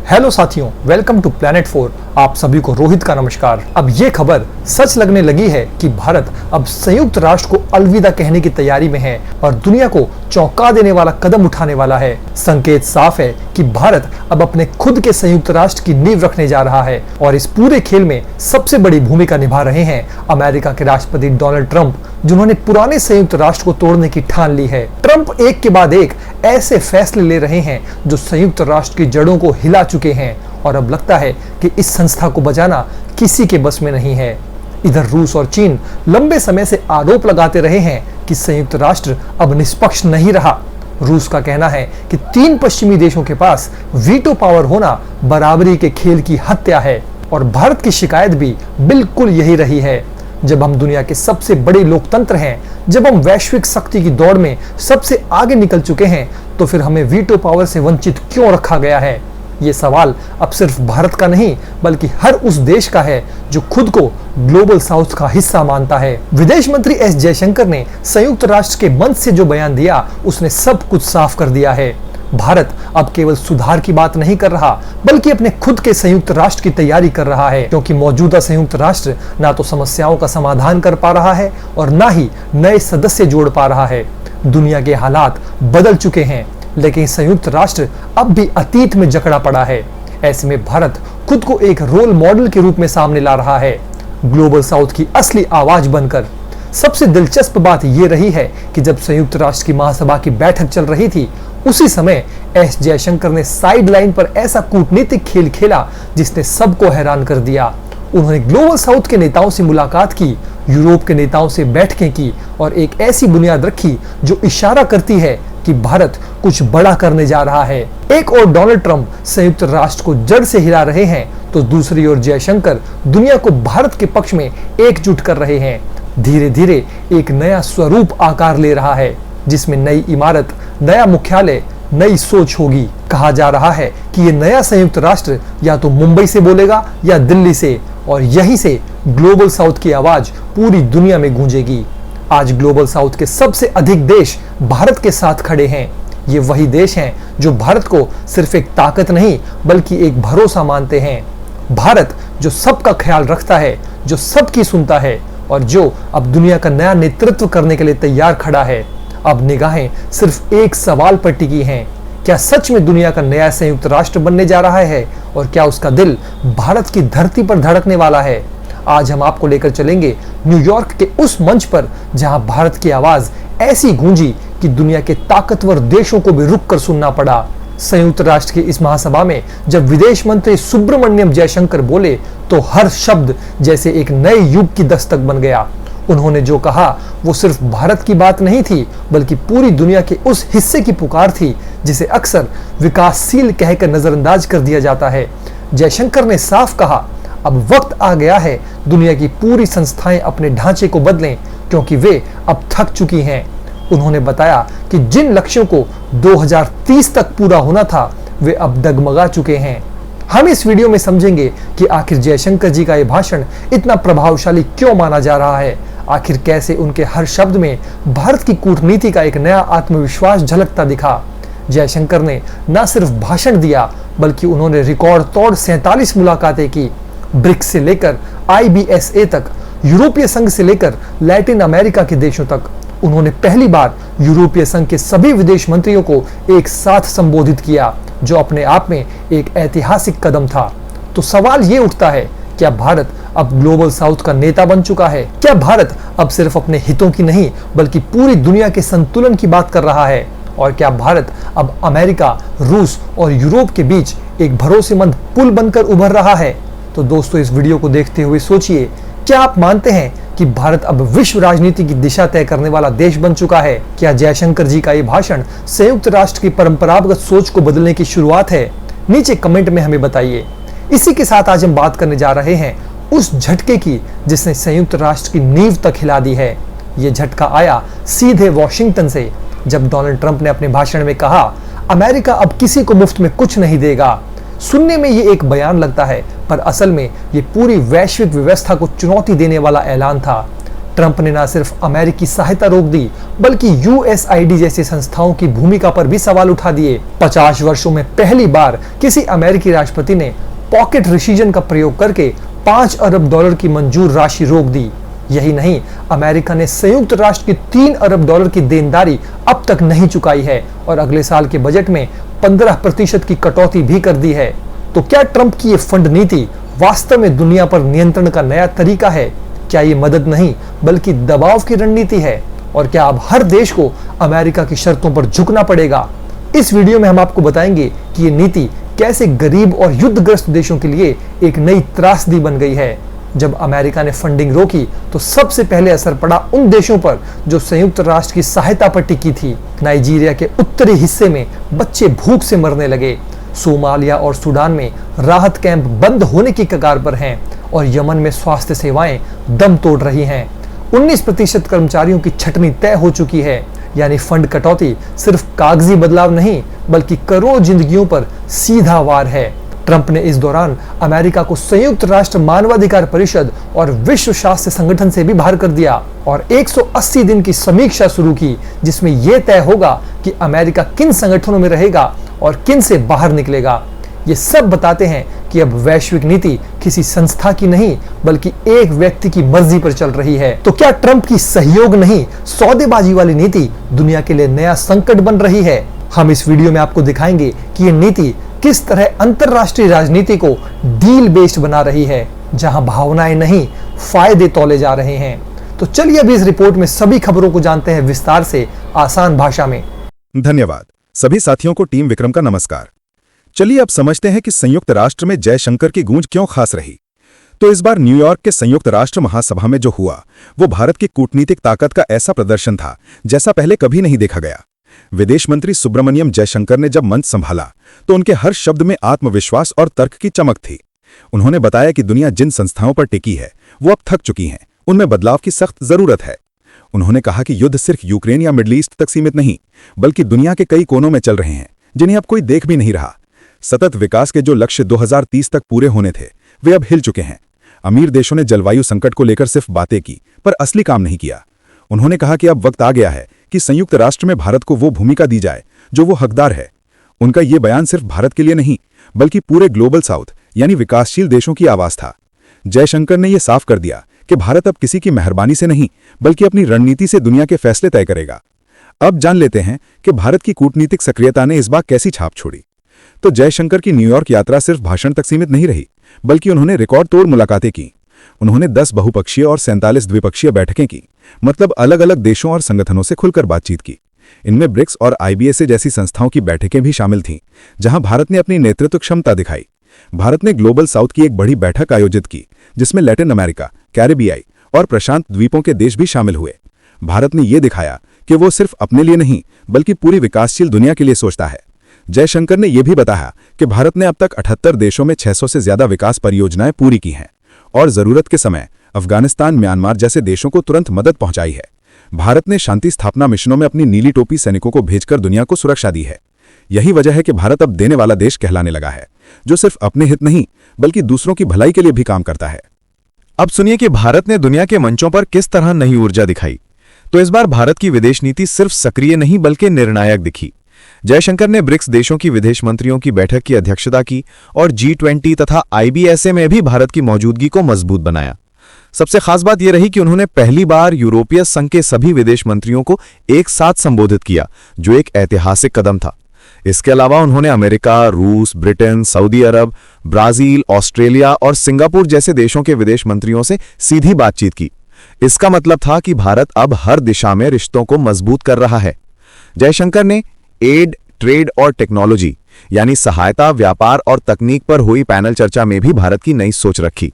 Hello साथियों, welcome to planet 4। आप सभी को रोहित का नमस्कार। अब ये खबर सच लगने लगी है कि भारत अब संयुक्त राष्ट्र को अलविदा कहने की तैयारी में है और दुनिया को चौंका देने वाला कदम उठाने वाला है। संकेत साफ है कि भारत अब अपने खुद के संयुक्त राष्ट्र की नींव रखने जा रहा है और इस पूरे खेल में सबसे बड़ी भूमिका निभा रहे हैं अमेरिका के राष्ट्रपति डोनाल्ड ट्रंप, जिन्होंने पुराने संयुक्त राष्ट्र को तोड़ने की ठान ली है। ट्रंप एक के बाद एक ऐसे फैसले ले रहे हैं जो संयुक्त राष्ट्र की जड़ों को हिला चुके हैं और अब लगता है कि इस संस्था को बचाना किसी के बस में नहीं है। इधर रूस और चीन लंबे समय से आरोप लगाते रहे हैं कि संयुक्त राष्ट्र अब निष्पक्ष नहीं रहा। रूस का कहना है कि 3 पश्चिमी देशों के पास वीटो पावर होना बराबरी के खेल की हत्या है और भारत की शिकायत भी बिल्कुल यही रही है। जब हम दुनिया के सबसे बड़े लोकतंत्र हैं, जब हम वैश्विक शक्ति की दौड़ में सबसे आगे निकल चुके हैं, तो फिर हमें वीटो पावर से वंचित क्यों रखा गया है? ये सवाल अब सिर्फ भारत का नहीं बल्कि हर उस देश का है जो खुद को ग्लोबल साउथ का हिस्सा मानता है। विदेश मंत्री एस जयशंकर ने संयुक्त राष्ट्र के मंच से जो बयान दिया, उसने सब कुछ साफ कर दिया है। भारत अब केवल सुधार की बात नहीं कर रहा बल्कि अपने खुद के संयुक्त राष्ट्र की तैयारी कर रहा है, क्योंकि मौजूदा संयुक्त राष्ट्र ना तो समस्याओं का समाधान कर पा रहा है और ना ही नए सदस्य जोड़ पा रहा है। दुनिया के हालात बदल चुके हैं, लेकिन संयुक्त राष्ट्र अब भी अतीत में जकड़ा पड़ा है। ऐसे में भारत खुद को एक रोल मॉडल के रूप में सामने ला रहा है, ग्लोबल साउथ की असली आवाज बनकर। सबसे दिलचस्प बात यह रही है कि जब संयुक्त राष्ट्र की महासभा की बैठक चल रही थी, उसी समय एस जयशंकर ने साइड लाइन पर ऐसा कूटनीतिक खेल खेला जिसने सबको हैरान कर दिया। उन्होंने ग्लोबल साउथ के नेताओं से मुलाकात की, यूरोप के नेताओं से बैठकें की और एक ऐसी बुनियाद रखी जो इशारा करती है कि भारत कुछ बड़ा करने जा रहा है। एक और डोनाल्ड ट्रंप संयुक्त राष्ट्र को जड़ से हिला रहे हैं, तो दूसरी ओर जयशंकर दुनिया को भारत के पक्ष में एकजुट कर रहे हैं। धीरे धीरे एक नया स्वरूप आकार ले रहा है, जिसमें नई इमारत, नया मुख्यालय, नई सोच होगी। कहा जा रहा है कि ये नया संयुक्त राष्ट्र या तो मुंबई से बोलेगा या दिल्ली से, और यहीं से ग्लोबल साउथ की आवाज पूरी दुनिया में गूंजेगी। आज ग्लोबल साउथ के सबसे अधिक देश भारत के साथ खड़े हैं। ये वही देश हैं जो भारत को सिर्फ एक ताकत नहीं बल्कि एक भरोसा मानते हैं। भारत जो सबका ख्याल रखता है, जो सबकी सुनता है और जो अब दुनिया का नया नेतृत्व करने के लिए तैयार खड़ा है। अब निगाहें सिर्फ एक सवाल पर टिकी हैं, क्या सच में दुनिया का नया संयुक्त राष्ट्र बनने जा रहा है और क्या उसका दिल भारत की धरती पर धड़कने वाला है? आज हम आपको लेकर चलेंगे न्यूयॉर्क के उस मंच पर जहां भारत की आवाज ऐसी गूंजी कि दुनिया के ताकतवर देशों को भी रुक कर सुनना पड़ा। संयुक्त राष्ट्र की इस महासभा में जब विदेश मंत्री सुब्रमण्यम जयशंकर बोले, तो हर शब्द जैसे एक नए युग की दस्तक बन गया। उन्होंने जो कहा वो सिर्फ भारत की बात नहीं थी बल्कि पूरी दुनिया के उस हिस्से की पुकार थी जिसे अक्सर विकासशील कहकर नजरअंदाज कर दिया जाता है। जयशंकर ने साफ कहा, अब वक्त आ गया है दुनिया की पूरी संस्थाएं अपने ढांचे को बदलें, क्योंकि वे अब थक चुकी हैं। उन्होंने बताया कि जिन लक्ष्यों को 2030 तक पूरा होना था, वे अब डगमगा चुके हैं। हम इस वीडियो में समझेंगे कि आखिर जयशंकर जी का यह भाषण इतना प्रभावशाली क्यों माना जा रहा है, आखिर कैसे उनके हर शब्द में भारत की कूटनीति का एक नया आत्मविश्वास झलकता दिखा। जयशंकर ने न सिर्फ भाषण दिया बल्कि उन्होंने रिकॉर्ड तोड़ 47 मुलाकातें की। ब्रिक्स से लेकर IBSA तक, यूरोपीय संघ से लेकर लैटिन अमेरिका के देशों तक। उन्होंने पहली बार यूरोपीय संघ के सभी विदेश मंत्रियों को एक साथ संबोधित किया, जो अपने आप में एक ऐतिहासिक कदम था। तो सवाल ये उठता है, क्या भारत अब ग्लोबल साउथ का नेता बन चुका है? क्या भारत अब सिर्फ अपने हितों की नहीं बल्कि पूरी दुनिया के संतुलन की बात कर रहा है? और क्या भारत अब अमेरिका, रूस और यूरोप के बीच एक भरोसेमंद पुल बनकर उभर रहा है? तो दोस्तों, इस वीडियो को देखते हुए सोचिए, क्या आप मानते हैं कि भारत अब विश्व राजनीति की दिशा तय करने वाला देश बन चुका है? क्या जयशंकर जी का ये भाषण संयुक्त राष्ट्र की परंपरागत सोच को बदलने की शुरुआत है? नीचे कमेंट में हमें बताइए। इसी के साथ आज हम बात करने जा रहे हैं उस झटके की जिसने संयुक्त राष्ट्र की नींव तक हिला दी है। ये झटका आया सीधे वॉशिंगटन से, जब डोनाल्ड ट्रंप ने अपने भाषण में कहा, अमेरिका अब किसी को मुफ्त में कुछ नहीं देगा। सुनने में ये एक बयान लगता है, पर असल में ये पूरी वैश्विक व्यवस्था को चुनौती देने वाला ऐलान था। ट्रंप ने न सिर्फ अमेरिकी सहायता रोक दी बल्कि यूएसआईडी जैसी संस्थाओं की भूमिका पर भी सवाल उठा दिए। 50 वर्षों में पहली बार किसी अमेरिकी राष्ट्रपति ने पॉकेट रिसीजन का प्रयोग करके 5 अरब डॉलर की मंजूर राशि रोक दी। यही नहीं, अमेरिका ने संयुक्त राष्ट्र की 3 अरब डॉलर की देनदारी अब तक नहीं चुकाई है और अगले साल के बजट में 15% की कटौती भी कर दी है। तो क्या ट्रंप की ये फंड नीति वास्तव में दुनिया पर नियंत्रण का नया तरीका है? क्या ये मदद नहीं बल्कि दबाव की रणनीति है? और क्या अब हर देश को अमेरिका की शर्तों पर झुकना पड़ेगा? इस वीडियो में हम आपको बताएंगे कि ये नीति कैसे गरीब और युद्धग्रस्त देशों के लिए एक नई त्रासदी बन गई है। जब अमेरिका ने फंडिंग रोकी तो सबसे पहले असर पड़ा उन देशों पर जो संयुक्त राष्ट्र की सहायता पर टिकी थी। नाइजीरिया के उत्तरी हिस्से में बच्चे भूख से मरने लगे। सोमालिया और सूडान में राहत कैंप बंद होने की कगार पर हैं और यमन में स्वास्थ्य सेवाएं दम तोड़ रही हैं। 19% कर्मचारियों की छटनी तय हो चुकी है। यानी फंड कटौती सिर्फ कागजी बदलाव नहीं बल्कि करोड़ों जिंदगियों पर सीधा वार है। ट्रंप ने इस दौरान अमेरिका को संयुक्त राष्ट्र मानवाधिकार परिषद और विश्व स्वास्थ्य संगठन से भी बाहर कर दिया और 180 दिन की समीक्षा शुरू की, जिसमें यह तय होगा कि अमेरिका किन संगठनों में रहेगा और किन से बाहर निकलेगा। ये सब बताते हैं कि अब वैश्विक नीति किसी संस्था की नहीं बल्कि एक व्यक्ति की मर्जी पर चल रही है। तो क्या ट्रंप की सहयोग नहीं सौदेबाजी वाली नीति दुनिया के लिए नया संकट बन रही है? हम इस वीडियो में आपको दिखाएंगे कि ये नीति किस तरह अंतरराष्ट्रीय राजनीति को डील बेस्ड बना रही है, जहां भावनाएं नहीं फायदे तौले जा रहे हैं। तो चलिए अभी इस रिपोर्ट में सभी खबरों को जानते हैं विस्तार से, आसान भाषा में। धन्यवाद सभी साथियों को। टीम विक्रम का नमस्कार। चलिए अब समझते हैं कि संयुक्त राष्ट्र में जयशंकर की गूंज क्यों खास रही। तो इस बार न्यूयॉर्क के संयुक्त राष्ट्र महासभा में जो हुआ वो भारत की कूटनीतिक ताकत का ऐसा प्रदर्शन था जैसा पहले कभी नहीं देखा गया। विदेश मंत्री सुब्रमण्यम जयशंकर ने जब मंच संभाला तो उनके हर शब्द में आत्मविश्वास और तर्क की चमक थी। उन्होंने बताया कि दुनिया जिन संस्थाओं पर टिकी है वो अब थक चुकी हैं, उनमें बदलाव की सख्त जरूरत है। उन्होंने कहा कि युद्ध सिर्फ यूक्रेन या मिडल ईस्ट तक सीमित नहीं बल्कि दुनिया के कई कोनों में चल रहे हैं जिन्हें अब कोई देख भी नहीं रहा। सतत विकास के जो लक्ष्य 2030 तक पूरे होने थे वे अब हिल चुके हैं। अमीर देशों ने जलवायु संकट को लेकर सिर्फ बातें की पर असली काम नहीं किया। उन्होंने कहा कि अब वक्त आ गया है कि संयुक्त राष्ट्र में भारत को वो भूमिका दी जाए जो वो हकदार है। उनका ये बयान सिर्फ भारत के लिए नहीं बल्कि पूरे ग्लोबल साउथ यानी विकासशील देशों की आवाज था। जयशंकर ने यह साफ कर दिया कि भारत अब किसी की मेहरबानी से नहीं बल्कि अपनी रणनीति से दुनिया के फैसले तय करेगा। अब जान लेते हैं कि भारत की कूटनीतिक सक्रियता ने इस बार कैसी छाप छोड़ी। तो जयशंकर की न्यूयॉर्क यात्रा सिर्फ भाषण तक सीमित नहीं रही बल्कि उन्होंने रिकॉर्ड तोड़ मुलाकातें की। उन्होंने 10 बहुपक्षीय और 47 द्विपक्षीय बैठकें की, मतलब अलग अलग देशों और संगठनों से खुलकर बातचीत की। इनमें ब्रिक्स और IBSA जैसी संस्थाओं की बैठकें भी शामिल थीं, जहां भारत ने अपनी नेतृत्व क्षमता दिखाई। भारत ने ग्लोबल साउथ की एक बड़ी बैठक आयोजित की जिसमें लैटिन अमेरिका, कैरिबियाई और प्रशांत द्वीपों के देश भी शामिल हुए। भारत ने यह दिखाया कि वो सिर्फ अपने लिए नहीं बल्कि पूरी विकासशील दुनिया के लिए सोचता है। जयशंकर ने यह भी बताया कि भारत ने अब तक 78 देशों में 600 से ज्यादा विकास परियोजनाएं पूरी की हैं और जरूरत के समय अफगानिस्तान, म्यांमार जैसे देशों को तुरंत मदद पहुंचाई है। भारत ने शांति स्थापना मिशनों में अपनी नीली टोपी सैनिकों को भेजकर दुनिया को सुरक्षा दी है। यही वजह है कि भारत अब देने वाला देश कहलाने लगा है, जो सिर्फ अपने हित नहीं बल्कि दूसरों की भलाई के लिए भी काम करता है। अब सुनिए कि भारत ने दुनिया के मंचों पर किस तरह नई ऊर्जा दिखाई। तो इस बार भारत की विदेश नीति सिर्फ सक्रिय नहीं बल्कि निर्णायक दिखी। जयशंकर ने ब्रिक्स देशों की विदेश मंत्रियों की बैठक की अध्यक्षता की और G20 तथा IBSA में भी भारत की मौजूदगी को मजबूत बनाया। सबसे खास बात यह रही कि उन्होंने पहली बार यूरोपीय संघ के सभी विदेश मंत्रियों को एक साथ संबोधित किया, जो एक ऐतिहासिक कदम था। इसके अलावा उन्होंने अमेरिका, रूस, ब्रिटेन, सऊदी अरब, ब्राजील, ऑस्ट्रेलिया और सिंगापुर जैसे देशों के विदेश मंत्रियों से सीधी बातचीत की। इसका मतलब था कि भारत अब हर दिशा में रिश्तों को मजबूत कर रहा है। जयशंकर ने एड, ट्रेड और टेक्नोलॉजी यानी सहायता, व्यापार और तकनीक पर हुई पैनल चर्चा में भी भारत की नई सोच रखी।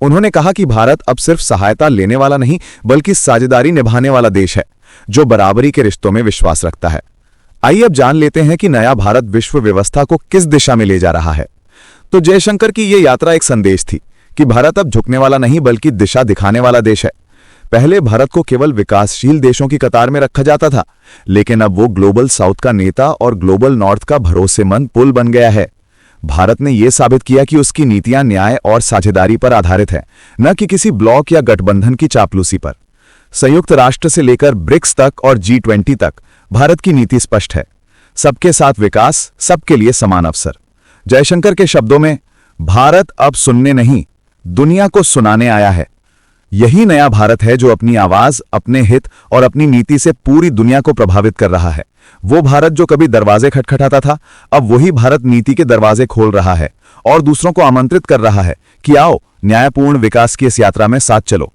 उन्होंने कहा कि भारत अब सिर्फ सहायता लेने वाला नहीं बल्कि साझेदारी निभाने वाला देश है, जो बराबरी के रिश्तों में विश्वास रखता है। आइए अब जान लेते हैं कि नया भारत विश्व व्यवस्था को किस दिशा में ले जा रहा है। तो जयशंकर की यह यात्रा एक संदेश थी कि भारत अब झुकने वाला नहीं बल्कि दिशा दिखाने वाला देश है। पहले भारत को केवल विकासशील देशों की कतार में रखा जाता था, लेकिन अब वो ग्लोबल साउथ का नेता और ग्लोबल नॉर्थ का भरोसेमंद पुल बन गया है। भारत ने यह साबित किया कि उसकी नीतियां न्याय और साझेदारी पर आधारित है, न कि किसी ब्लॉक या गठबंधन की चापलूसी पर। संयुक्त राष्ट्र से लेकर ब्रिक्स तक और G20 तक भारत की नीति स्पष्ट है। सबके साथ विकास, सबके लिए समान अवसर। जयशंकर के शब्दों में, भारत अब सुनने नहीं, दुनिया को सुनाने आया है। यही नया भारत है जो अपनी आवाज, अपने हित और अपनी नीति से पूरी दुनिया को प्रभावित कर रहा है। वो भारत जो कभी दरवाजे खटखटाता था, अब वही भारत नीति के दरवाजे खोल रहा है और दूसरों को आमंत्रित कर रहा है कि आओ, न्यायपूर्ण विकास की इस यात्रा में साथ चलो।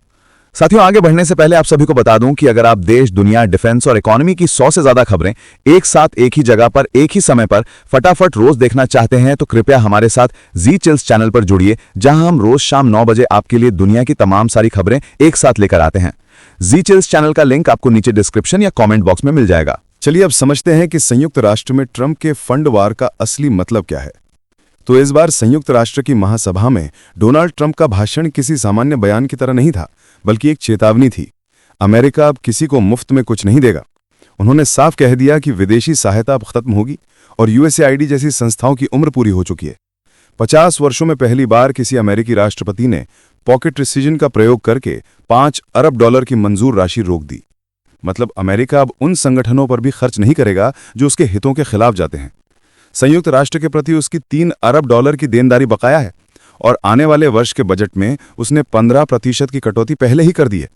साथियों, आगे बढ़ने से पहले आप सभी को बता दूं कि अगर आप देश, दुनिया, डिफेंस और इकोनॉमी की 100 से ज्यादा खबरें एक साथ, एक ही जगह पर, एक ही समय पर फटाफट रोज देखना चाहते हैं तो कृपया हमारे साथ जी चिल्स चैनल पर जुड़िए, जहां हम रोज शाम 9 बजे आपके लिए दुनिया की तमाम सारी खबरें एक साथ लेकर आते हैं। जी चिल्स चैनल का लिंक आपको नीचे डिस्क्रिप्शन या कॉमेंट बॉक्स में मिल जाएगा। चलिए अब समझते हैं कि संयुक्त राष्ट्र में ट्रंप के फंड वार का असली मतलब क्या है। तो इस बार संयुक्त राष्ट्र की महासभा में डोनाल्ड ट्रंप का भाषण किसी सामान्य बयान की तरह नहीं था, बल्कि एक चेतावनी थी। अमेरिका अब किसी को मुफ्त में कुछ नहीं देगा। उन्होंने साफ कह दिया कि विदेशी सहायता अब खत्म होगी और यूएसएआईडी जैसी संस्थाओं की उम्र पूरी हो चुकी है। 50 वर्षों में पहली बार किसी अमेरिकी राष्ट्रपति ने पॉकेट डिसीजन का प्रयोग करके $5 अरब की मंजूर राशि रोक दी। मतलब अमेरिका अब उन संगठनों पर भी खर्च नहीं करेगा जो उसके हितों के खिलाफ जाते हैं। संयुक्त राष्ट्र के प्रति उसकी $3 अरब की देनदारी बकाया है और आने वाले वर्ष के बजट में उसने 15% की कटौती पहले ही कर दी है।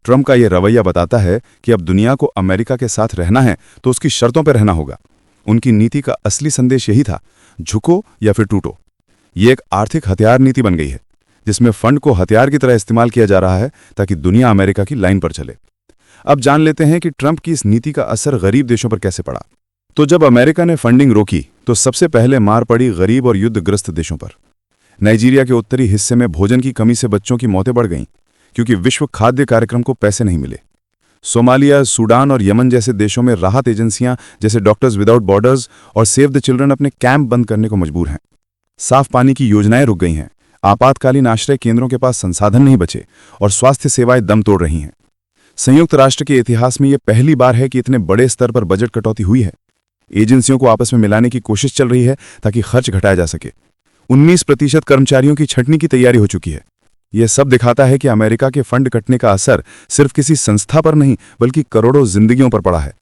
ट्रंप का यह रवैया बताता है कि अब दुनिया को अमेरिका के साथ रहना है तो उसकी शर्तों पर रहना होगा। उनकी नीति का असली संदेश यही था, झुको या फिर टूटो। ये एक आर्थिक हथियार नीति बन गई है, जिसमें फंड को हथियार की तरह इस्तेमाल किया जा रहा है ताकि दुनिया अमेरिका की लाइन पर चले। अब जान लेते हैं कि ट्रंप की इस नीति का असर गरीब देशों पर कैसे पड़ा। तो जब अमेरिका ने फंडिंग रोकी तो सबसे पहले मार पड़ी गरीब और युद्धग्रस्त देशों पर। नाइजीरिया के उत्तरी हिस्से में भोजन की कमी से बच्चों की मौतें बढ़ गईं क्योंकि विश्व खाद्य कार्यक्रम को पैसे नहीं मिले। सोमालिया, सूडान और यमन जैसे देशों में राहत एजेंसियां जैसे डॉक्टर्स विदाउट बॉर्डर्स और सेव द चिल्ड्रन अपने कैंप बंद करने को मजबूर हैं। साफ पानी की योजनाएं रुक गई हैं, आपातकालीन आश्रय केंद्रों के पास संसाधन नहीं बचे और स्वास्थ्य सेवाएं दम तोड़ रही हैं। संयुक्त राष्ट्र के इतिहास में यह पहली बार है कि इतने बड़े स्तर पर बजट कटौती हुई है। एजेंसियों को आपस में मिलाने की कोशिश चल रही है ताकि खर्च घटाया जा सके। 19% कर्मचारियों की छंटनी की तैयारी हो चुकी है। यह सब दिखाता है कि अमेरिका के फंड कटने का असर सिर्फ किसी संस्था पर नहीं बल्कि करोड़ों जिंदगियों पर पड़ा है।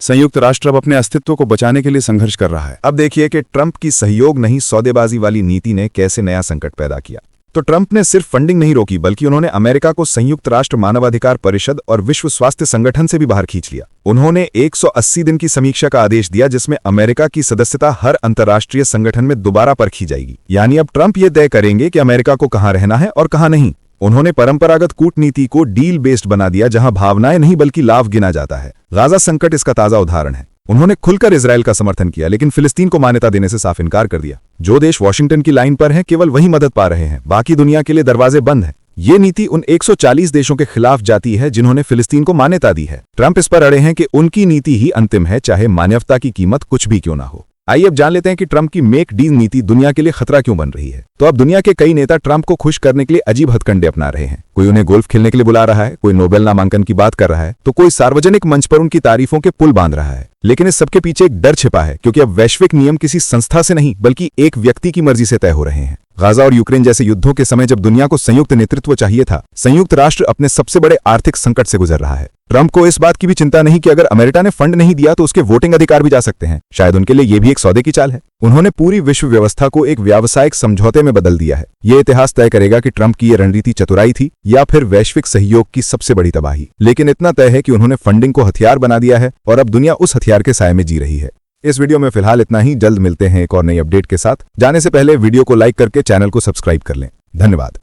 संयुक्त राष्ट्र अब अपने अस्तित्व को बचाने के लिए संघर्ष कर रहा है। अब देखिए कि ट्रंप की सहयोग नहीं सौदेबाजी वाली नीति ने कैसे नया संकट पैदा किया। तो ट्रंप ने सिर्फ फंडिंग नहीं रोकी, बल्कि उन्होंने अमेरिका को संयुक्त राष्ट्र मानवाधिकार परिषद और विश्व स्वास्थ्य संगठन से भी बाहर खींच लिया। उन्होंने 180 दिन की समीक्षा का आदेश दिया, जिसमें अमेरिका की सदस्यता हर अंतर्राष्ट्रीय संगठन में दोबारा परखी जाएगी। यानी अब ट्रंप ये तय करेंगे कि अमेरिका को कहां रहना है और कहां नहीं। उन्होंने परंपरागत कूटनीति को डील बेस्ड बना दिया, जहां भावनाएं नहीं बल्कि लाभ गिना जाता है। गाजा संकट इसका ताजा उदाहरण है। उन्होंने खुलकर इजरायल का समर्थन किया, लेकिन फिलिस्तीन को मान्यता देने से साफ इनकार कर दिया। जो देश वॉशिंगटन की लाइन पर हैं, केवल वही मदद पा रहे हैं, बाकी दुनिया के लिए दरवाजे बंद हैं। ये नीति उन 140 देशों के खिलाफ जाती है जिन्होंने फिलिस्तीन को मान्यता दी है। ट्रंप इस पर अड़े हैं कि उनकी नीति ही अंतिम है, चाहे मानवता की कीमत कुछ भी क्यों ना हो। आइए अब जान लेते हैं कि ट्रंप की मेक डील नीति दुनिया के लिए खतरा क्यों बन रही है। तो अब दुनिया के कई नेता ट्रंप को खुश करने के लिए अजीब हथकंडे अपना रहे हैं। कोई उन्हें गोल्फ खेलने के लिए बुला रहा है, कोई नोबेल नामांकन की बात कर रहा है, तो कोई सार्वजनिक मंच पर उनकी तारीफों के पुल बांध रहा है। लेकिन इस सबके पीछे एक डर छिपा है, क्योंकि अब वैश्विक नियम किसी संस्था से नहीं बल्कि एक व्यक्ति की मर्जी से तय हो रहे हैं। गाजा और यूक्रेन जैसे युद्धों के समय जब दुनिया को संयुक्त नेतृत्व चाहिए था, संयुक्त राष्ट्र अपने सबसे बड़े आर्थिक संकट से गुजर रहा है। ट्रंप को इस बात की भी चिंता नहीं कि अगर अमेरिका ने फंड नहीं दिया तो उसके वोटिंग अधिकार भी जा सकते हैं। शायद उनके लिए यह भी एक सौदे की चाल है। उन्होंने पूरी विश्व व्यवस्था को एक व्यावसायिक समझौते में बदल दिया है। यह इतिहास तय करेगा कि ट्रंप की यह रणनीति चतुराई थी या फिर वैश्विक सहयोग की सबसे बड़ी तबाही। लेकिन इतना तय है कि उन्होंने फंडिंग को हथियार बना दिया है और अब दुनिया उस हथियार के साए में जी रही है। इस वीडियो में फिलहाल इतना ही। जल्द मिलते हैं एक और नई अपडेट के साथ। जाने से पहले वीडियो को लाइक करके चैनल को सब्सक्राइब कर लें। धन्यवाद।